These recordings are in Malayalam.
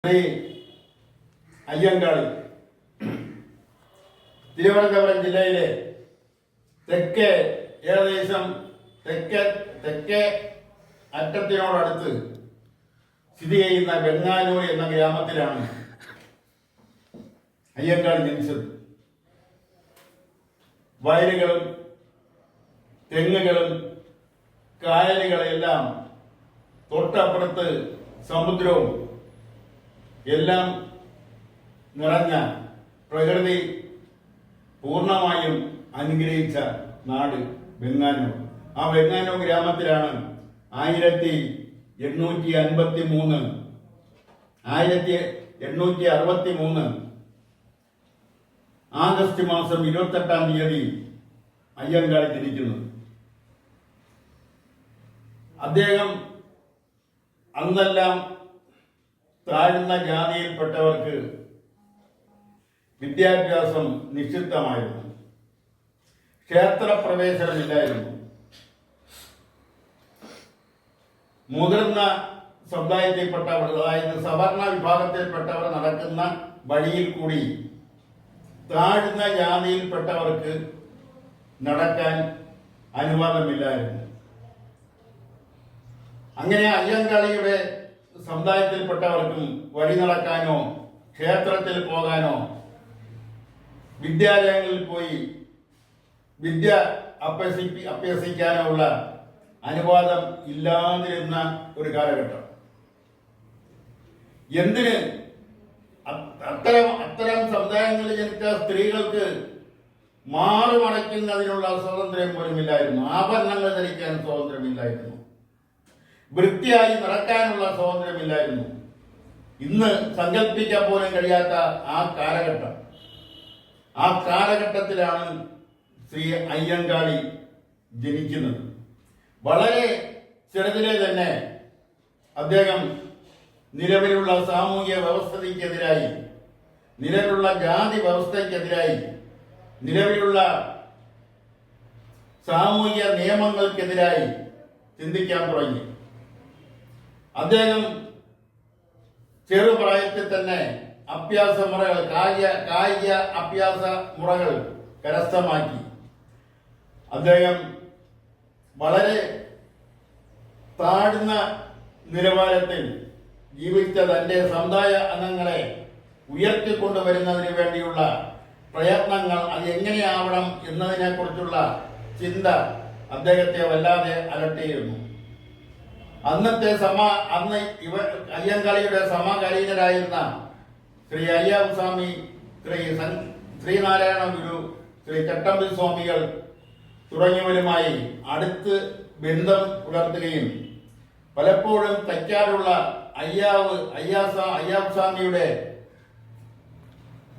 ശ്രീ അയ്യങ്കാളി തിരുവനന്തപുരം ജില്ലയിലെ തെക്കേ ഏകദേശം തെക്കേ അറ്റത്തിനോടടുത്ത് സ്ഥിതി ചെയ്യുന്ന വെങ്ങാനൂർ എന്ന ഗ്രാമത്തിലാണ് അയ്യങ്കാളി ജനിച്ചത്. വയലുകളും തെങ്ങുകളും കായലുകളെല്ലാം തൊട്ടപ്പുറത്ത് സമുദ്രവും എല്ലാം നിറഞ്ഞ പ്രകൃതി പൂർണ്ണമായും അനുഗ്രഹിച്ച നാട് വെങ്ങാനൂർ. ആ വെങ്ങാനൂർ ഗ്രാമത്തിലാണ് 1863 ആഗസ്റ്റ് മാസം 28-ാം തീയതി അയ്യങ്കാളി ജനിക്കുന്നത്. അദ്ദേഹം അന്നെല്ലാം താഴ്ന്ന ജാതിയിൽപ്പെട്ടവർക്ക് വിദ്യാഭ്യാസം നിഷിദ്ധമായിരുന്നു. ക്ഷേത്രപ്രവേശനമില്ലായിരുന്നു. മുതിർന്ന സമുദായത്തിൽപ്പെട്ടവർ, അതായത് സവർണ വിഭാഗത്തിൽപ്പെട്ടവർ നടക്കുന്ന വഴിയിൽ കൂടി താഴ്ന്ന ജാതിയിൽപ്പെട്ടവർക്ക് നടക്കാൻ അനുവാദമില്ലായിരുന്നു. അങ്ങനെ അയ്യങ്കാളിയുടെ സമുദായത്തിൽപ്പെട്ടവർക്കും വഴി നടക്കാനോ ക്ഷേത്രത്തിൽ പോകാനോ വിദ്യാലയങ്ങളിൽ പോയി വിദ്യ അഭ്യസിക്കാനോ ഉള്ള അനുവാദം ഇല്ലാതിരുന്ന ഒരു കാലഘട്ടം. എന്തിന് അത്തരം സമുദായങ്ങളിൽ ജനിച്ച സ്ത്രീകൾക്ക് മാറുമടയ്ക്കുന്നതിനുള്ള സ്വാതന്ത്ര്യം പോലും ഇല്ലായിരുന്നു. ആഭരണങ്ങൾ ധരിക്കാൻ സ്വാതന്ത്ര്യമില്ലായിരുന്നു. വൃത്തിയായി നടക്കാനുള്ള സ്വാതന്ത്ര്യമില്ലായിരുന്നു. ഇന്ന് സങ്കല്പിക്കാൻ പോലും കഴിയാത്ത ആ കാലഘട്ടത്തിലാണ് ശ്രീ അയ്യങ്കാളി ജനിക്കുന്നത്. വളരെ ചെറുതിലെ തന്നെ അദ്ദേഹം നിലവിലുള്ള സാമൂഹ്യ വ്യവസ്ഥയ്ക്കെതിരായി, നിലവിലുള്ള ജാതി വ്യവസ്ഥയ്ക്കെതിരായി, നിലവിലുള്ള സാമൂഹ്യ നിയമങ്ങൾക്കെതിരായി ചിന്തിക്കാൻ തുടങ്ങി. അദ്ദേഹം ചെറുപ്രായത്തിൽ തന്നെ അഭ്യാസ മുറകൾ, കായിക അഭ്യാസ മുറകൾ കരസ്ഥമാക്കി. അദ്ദേഹം വളരെ താഴ്ന്ന നിലവാരത്തിൽ ജീവിച്ച തന്റെ സമുദായ അംഗങ്ങളെ ഉയർത്തിക്കൊണ്ടുവരുന്നതിന് വേണ്ടിയുള്ള പ്രയത്നങ്ങൾ, അത് എങ്ങനെയാവണം എന്നതിനെ കുറിച്ചുള്ള ചിന്ത അദ്ദേഹത്തെ വല്ലാതെ അലട്ടിയിരുന്നു. അന്ന് അയ്യങ്കാളിയുടെ സമകാലീനരായിരുന്ന ശ്രീ അയ്യാവ് സ്വാമി, ശ്രീനാരായണ ഗുരു, ശ്രീ ചട്ടമ്പി സ്വാമികൾ തുടങ്ങിയവരുമായി അടുത്ത് ബന്ധം പുലർത്തുകയും പലപ്പോഴും തയ്ക്കാറുള്ള അയ്യാവ് സ്വാമിയുടെ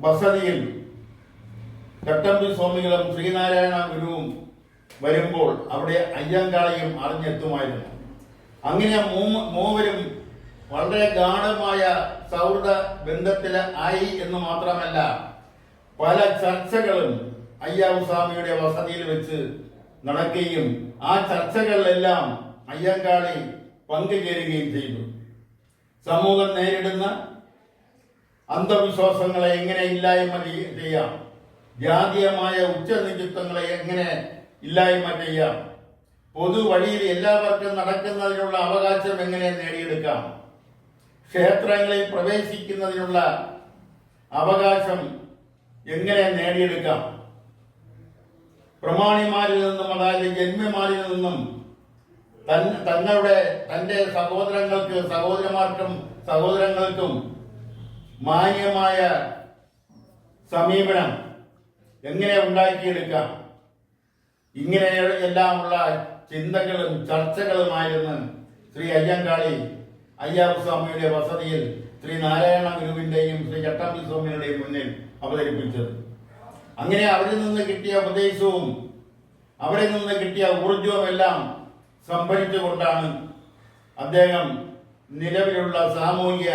വസതിയിൽ ചട്ടമ്പി സ്വാമികളും ശ്രീനാരായണ ഗുരുവും വരുമ്പോൾ അവിടെ അയ്യങ്കാളിയും അറിഞ്ഞെത്തുമായിരുന്നു. അങ്ങനെ മൂവരും വളരെ ഗാഢമായ സൗഹൃദ ബന്ധത്തിൽ ആയി എന്ന് മാത്രമല്ല, പല ചർച്ചകളും അയ്യാവ് സ്വാമിയുടെ വസതിയിൽ വെച്ച് നടക്കുകയും ആ ചർച്ചകളിലെല്ലാം അയ്യങ്കാളി പങ്കുചേരുകയും ചെയ്തു. സമൂഹം നേരിടുന്ന അന്ധവിശ്വാസങ്ങളെ എങ്ങനെ ഇല്ലായ്മ ചെയ്യാം, ജാതീയമായ ഉച്ചനീചത്വങ്ങളെ എങ്ങനെ ഇല്ലായ്മ ചെയ്യാം, പൊതുവഴിയിൽ എല്ലാവർക്കും നടക്കുന്നതിനുള്ള അവകാശം എങ്ങനെ നേടിയെടുക്കാം, ക്ഷേത്രങ്ങളിൽ പ്രവേശിക്കുന്നതിനുള്ള അവകാശം എങ്ങനെ നേടിയെടുക്കാം, പ്രമാണിമാരിൽ നിന്നും, അതായത് ജന്മിമാരിൽ നിന്നും തന്റെ സഹോദരങ്ങൾക്കും മാന്യമായ സമീപനം എങ്ങനെ ഉണ്ടാക്കിയെടുക്കാം, ഇങ്ങനെയെല്ലാമുള്ള ചിന്തകളും ചർച്ചകളുമായിരുന്നു ശ്രീ അയ്യാവ് സ്വാമിയുടെ വസതിയിൽ ശ്രീ നാരായണ ഗുരുവിന്റെയും ശ്രീ ചട്ടമ്പി സ്വാമിയുടെയും മുന്നിൽ അവതരിപ്പിച്ചത്. അങ്ങനെ അവരിൽ നിന്ന് കിട്ടിയ ഉപദേശവും അവരിൽ നിന്ന് കിട്ടിയ ഊർജവും എല്ലാം സംഭരിച്ചുകൊണ്ടാണ് അദ്ദേഹം നിലവിലുള്ള സാമൂഹിക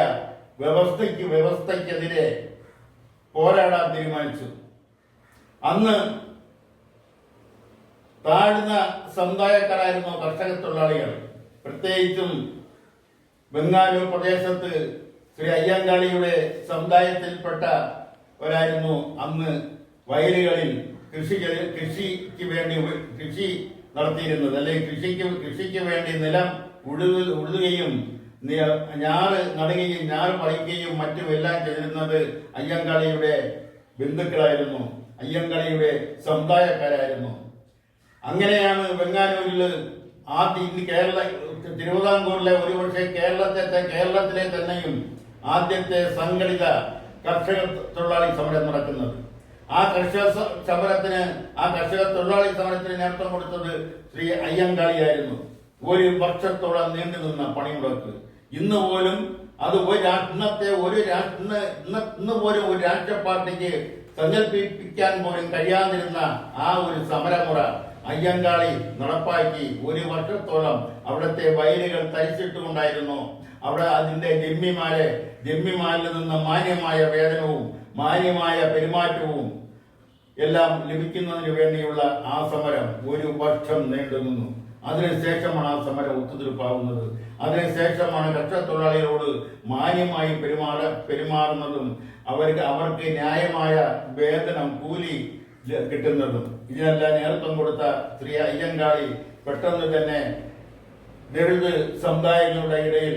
വ്യവസ്ഥയ്ക്കെതിരെ പോരാടാൻ തീരുമാനിച്ചു. അന്ന് താഴ്ന്ന സമുദായക്കാരായിരുന്നു കർഷക തൊഴിലാളികൾ. പ്രത്യേകിച്ചും ബംഗാളൂർ പ്രദേശത്ത് ശ്രീ അയ്യങ്കാളിയുടെ സമുദായത്തിൽപ്പെട്ടവരായിരുന്നു അന്ന് വയലുകളിൽ കൃഷിക്ക് വേണ്ടി കൃഷി നടത്തിയിരുന്നത്, അല്ലെങ്കിൽ കൃഷിക്ക് വേണ്ടി നിലം ഉഴുതുകയും ഞാറ് നടുകയും ഞാറ് പറിക്കുകയും മറ്റുമെല്ലാം ചെയ്തിരുന്നത് അയ്യങ്കാളിയുടെ ബന്ധുക്കളായിരുന്നു, അയ്യങ്കാളിയുടെ സമുദായക്കാരായിരുന്നു. അങ്ങനെയാണ് വെങ്ങാനൂരിൽ തിരുവിതാംകൂറിലെ ഒരുപക്ഷെ കേരളത്തിലെ തന്നെയും ആദ്യത്തെ സംഘടിത കർഷക തൊഴിലാളി സമരം നടക്കുന്നത്. ആ കർഷക തൊഴിലാളി സമരത്തിന് നേതൃത്വം കൊടുത്തത് ശ്രീ അയ്യങ്കാളിയായിരുന്നു. ഒരു വർഷത്തോളം നീണ്ടു നിന്ന പണിമുടക്ക് ഇന്ന് പോലും അത് ഇന്ന് പോലും ഒരു രാഷ്ട്രീയ പാർട്ടിക്ക് സങ്കല്പിക്കാൻ പോലും കഴിയാതിരുന്ന ആ ഒരു സമരമുറ അയ്യങ്കാളി നടപ്പാക്കി. ഒരു വർഷത്തോളം അവിടുത്തെ വയലുകൾ തരിച്ചിട്ടുകൊണ്ടായിരുന്നു. അവിടെ അതിന്റെ ജന്മിമാരിൽ നിന്ന് മാന്യമായ വേതനവും മാന്യമായ പെരുമാറ്റവും എല്ലാം ലഭിക്കുന്നതിന് വേണ്ടിയുള്ള ആ സമരം ഒരു വർഷം നീണ്ടുനിന്നു. അതിനുശേഷമാണ് ആ സമരം ഒത്തുതീർപ്പാവുന്നത്. അതിനുശേഷമാണ് കർഷക തൊഴിലാളികളോട് മാന്യമായി പെരുമാറുന്നതും അവർക്ക് ന്യായമായ വേതനം കൂലി കിട്ടുന്നതും. ഇതിനെല്ലാം നേതൃത്വം കൊടുത്ത ശ്രീ അയ്യങ്കാളി പെട്ടെന്ന് തന്നെ ദളിത് സമുദായങ്ങളുടെ ഇടയിൽ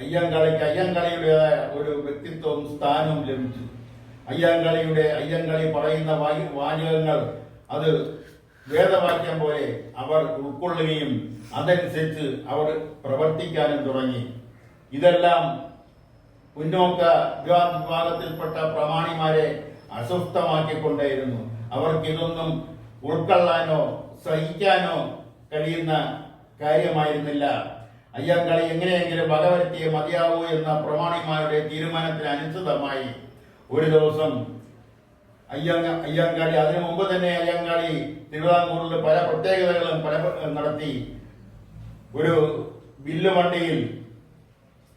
അയ്യങ്കാളിയുടേതായ ഒരു വ്യക്തിത്വവും സ്ഥാനവും ലഭിച്ചു. അയ്യങ്കാളി പറയുന്ന വാചകങ്ങൾ അത് വേദവാക്യം പോലെ അവർ ഉൾക്കൊള്ളുകയും അതനുസരിച്ച് അവർ പ്രവർത്തിക്കാനും തുടങ്ങി. ഇതെല്ലാം മുന്നോക്ക വിഭാഗത്തിൽപ്പെട്ട പ്രമാണിമാരെ അസ്വസ്ഥമാക്കിക്കൊണ്ടേയിരുന്നു. അവർക്കിതൊന്നും ഉൾക്കൊള്ളാനോ സഹിക്കാനോ കഴിയുന്ന കാര്യമായിരുന്നില്ല. അയ്യങ്കാളി എങ്ങനെയെങ്കിലും വകവരുത്തിയേ മതിയാവൂ എന്ന പ്രമാണിമാരുടെ തീരുമാനത്തിന് അനുസൃതമായി ഒരു ദിവസം അയ്യങ്കാളി അതിനു മുമ്പ് തന്നെ അയ്യങ്കാളി തിരുവിതാംകൂറിൽ പല പ്രത്യേകതകളും നടത്തി. ഒരു വില്ലുവണ്ടിയിൽ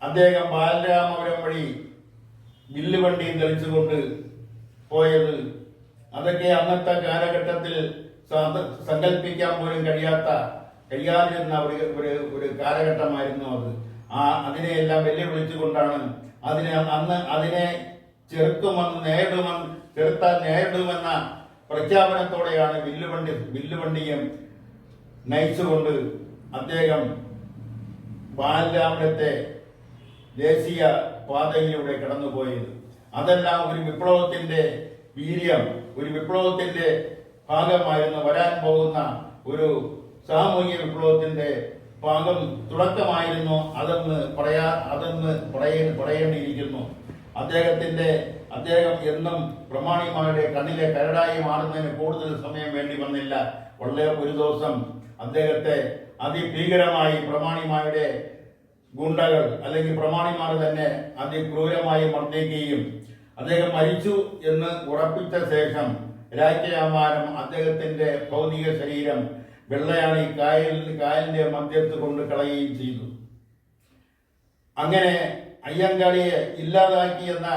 അദ്ദേഹം ബാലരാമപുരം വഴി വില്ലുവണ്ടിയിൽ തെളിച്ചുകൊണ്ട് പോയത് അതൊക്കെ അന്നത്തെ കാലഘട്ടത്തിൽ സങ്കല്പിക്കാൻ പോലും കഴിയാതിരുന്ന ഒരു കാലഘട്ടമായിരുന്നു അത്. അതിനെയെല്ലാം വെല്ലുവിളിച്ചുകൊണ്ടാണ് അതിനെ നേരിടുമെന്ന പ്രഖ്യാപനത്തോടെയാണ് വില്ലുവണ്ടിയും നയിച്ചുകൊണ്ട് അദ്ദേഹം ബാലരാമപുരത്തെ ദേശീയ പാതയിലൂടെ കടന്നുപോയത്. അതെല്ലാം ഒരു വിപ്ലവത്തിന്റെ വീര്യം, ഒരു വിപ്ലവത്തിന്റെ ഭാഗമായിരുന്നു. വരാൻ പോകുന്ന ഒരു സാമൂഹിക വിപ്ലവത്തിന്റെ തുടക്കമായിരുന്നു അതെന്ന് പറയേണ്ടിയിരിക്കുന്നു. അദ്ദേഹം എന്നും പ്രമാണിമാരുടെ കണ്ണിലെ കരടായി മാറുന്നതിന് കൂടുതൽ സമയം വേണ്ടി വന്നില്ല. വളരെ ഒരു ദിവസം അദ്ദേഹത്തെ അതിഭീകരമായി പ്രമാണിമാരുടെ ഗുണ്ടകൾ അല്ലെങ്കിൽ പ്രമാണിമാർ തന്നെ അതിക്രൂരമായി മർദ്ദിക്കുകയും അദ്ദേഹം മരിച്ചു എന്ന് ഉറപ്പിച്ച ശേഷം രാജ്യമാനം അദ്ദേഹത്തിന്റെ ഭൗതിക ശരീരം വെള്ളയാണി കായലിന്റെ മധ്യത്ത് കൊണ്ട് കളയുകയും ചെയ്തു. അങ്ങനെ അയ്യങ്കാളിയെ ഇല്ലാതാക്കി എന്ന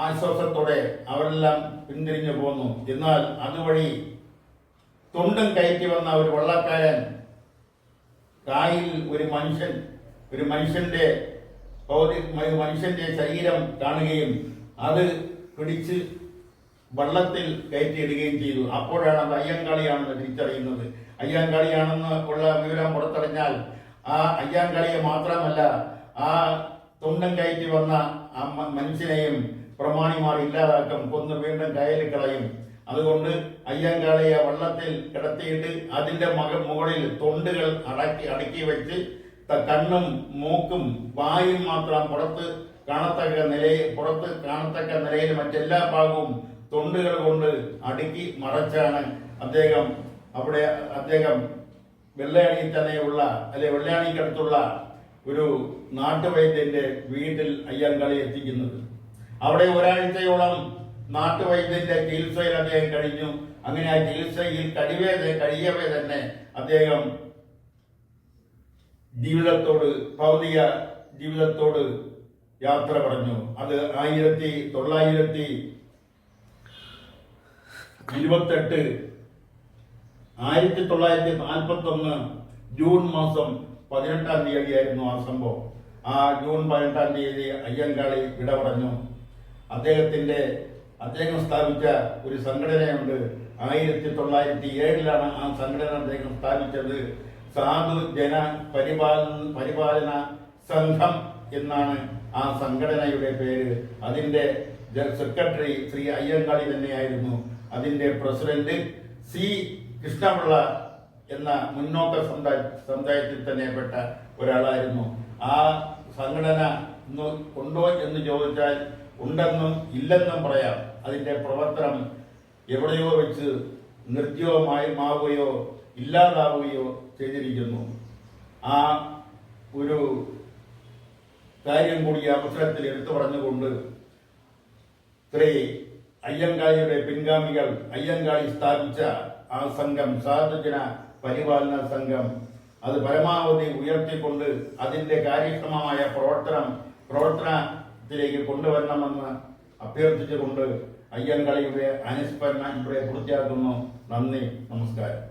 ആശ്വാസത്തോടെ അവരെല്ലാം പിന്തിരിഞ്ഞു പോന്നു. എന്നാൽ അതുവഴി തൊണ്ടും കയറ്റി വന്ന ഒരു വള്ളക്കാരൻ കായൽ ഒരു മനുഷ്യന്റെ ശരീരം കാണുകയും അത് പിടിച്ച് വള്ളത്തിൽ കയറ്റിയിടുകയും ചെയ്തു. അപ്പോഴാണ് അത് അയ്യങ്കാളിയാണെന്ന് തിരിച്ചറിയുന്നത്. അയ്യങ്കാളിയാണെന്ന് ഉള്ള വിവരം പുറത്തറിഞ്ഞാൽ ആ അയ്യങ്കാളിയെ മാത്രമല്ല ആ തൊണ്ടും കയറ്റി വന്ന ആ മനുഷ്യനെയും പ്രമാണിമാർ ഇല്ലാതാക്കും, കൊന്ന് വീണ്ടും കായലിൽ കളയും. അതുകൊണ്ട് അയ്യങ്കാളിയെ വള്ളത്തിൽ കിടത്തിയിട്ട് അതിന്റെ മുകളിൽ തൊണ്ടുകൾ അടുക്കി വെച്ച് കണ്ണും മൂക്കും വായും മാത്രം പുറത്ത് കാണത്തക്ക നിലയിൽ മറ്റെല്ലാ ഭാഗവും തൊണ്ടുകൾ കൊണ്ട് അടുക്കി മറച്ചാണ് അദ്ദേഹം വെള്ളയാണി തന്നെയുള്ള വെള്ളയാണിക്കടുത്തുള്ള ഒരു നാട്ടുവൈദ്യന്റെ വീട്ടിൽ അയ്യങ്കാളി എത്തിക്കുന്നത്. അവിടെ ഒരാഴ്ചയോളം നാട്ടുവൈദ്യന്റെ ചികിത്സയിൽ അദ്ദേഹം കഴിഞ്ഞു. അങ്ങനെ ആ ചികിത്സയിൽ കഴിയവേ തന്നെ അദ്ദേഹം ഭൗതിക ജീവിതത്തോട് യാത്ര പറഞ്ഞു. അത് 1941 ജൂൺ മാസം 18-ാം തീയതിയായിരുന്നു ആ സംഭവം. ആ ജൂൺ 18-ാം തീയതി അയ്യങ്കാളി വിട പറഞ്ഞു. അദ്ദേഹം സ്ഥാപിച്ച ഒരു സംഘടനയുണ്ട്. 1907 ആ സംഘടന അദ്ദേഹം സ്ഥാപിച്ചത്. സാധു ജന പരിപാലന സംഘം എന്നാണ് ആ സംഘടനയുടെ പേര്. അതിന്റെ സെക്രട്ടറി ശ്രീ അയ്യങ്കാളി തന്നെയായിരുന്നു. അതിന്റെ പ്രസിഡന്റ് സി കൃഷ്ണപിള്ള എന്ന മുന്നോക്ക സമുദായത്തിൽ തന്നെ പെട്ട ഒരാളായിരുന്നു. ആ സംഘടന ഉണ്ടോ എന്ന് ചോദിച്ചാൽ ഉണ്ടെന്നും ഇല്ലെന്നും പറയാം. അതിന്റെ പ്രവർത്തനം എവിടെയോ വെച്ച് നിർജ്ജീവമാവുകയോ ഇല്ലാതാവുകയോ ചെയ്തിരിക്കുന്നു. ആ ഒരു കാര്യം കൂടി അവസരത്തിൽ എടുത്തു പറഞ്ഞുകൊണ്ട് ശ്രീ അയ്യങ്കാളിയുടെ പിൻഗാമികൾ അയ്യങ്കാളി സ്ഥാപിച്ച ആ സംഘം, സാധുജന പരിപാലന സംഘം, അത് പരമാവധി ഉയർത്തിക്കൊണ്ട് അതിന്റെ കാര്യക്ഷമമായ പ്രവർത്തനത്തിലേക്ക് കൊണ്ടുവരണമെന്ന് അഭ്യർത്ഥിച്ചുകൊണ്ട് അയ്യങ്കാളിയുടെ അനുസ്മരണം ഇവിടെ പൂർത്തിയാക്കുന്നു. നന്ദി, നമസ്കാരം.